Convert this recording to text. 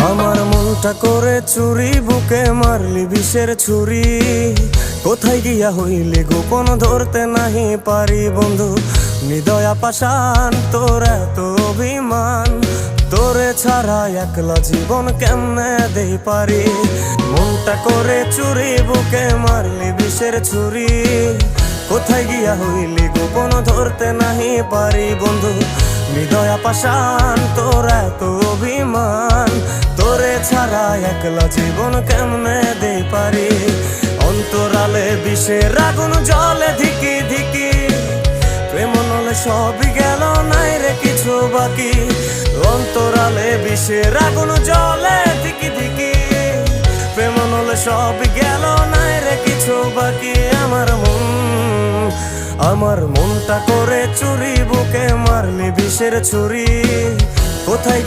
আমার মনটা করে চুরি, বুকে মারলি বিষের ছুরি। কোথায় গিয়া হইলি গোপন ধরতে নাহি পারি বন্ধু। হৃদয়া পাষাণ তোর এত অভিমান, তোরে ছাড়া একলা জীবন কেমনে দেই পারি। মনটা করে চুরি, বুকে মারলি বিষের ছুরি। কোথায় গিয়া হইলি গোপন ধরতে নাহি পারি বন্ধু। হৃদয়া পাষাণ তোর এত অভিমান, তোরে ছাড়া একলা জীবন কেমনে দেই পারি। অন্তরালে বিষের আগুন জ্বলে ধিকি ধিকি, প্রেম নলে সবই গেল নাই রে কিছু বাকি। অন্তরালে বিষের আগুন জ্বলে ধিকি ধিকি, প্রেম নলে সবই গেল নাই রে কিছু বাকি। আমার মনটা করে চুরি, বুকে মারলি বিষের ছুরি। কোথায়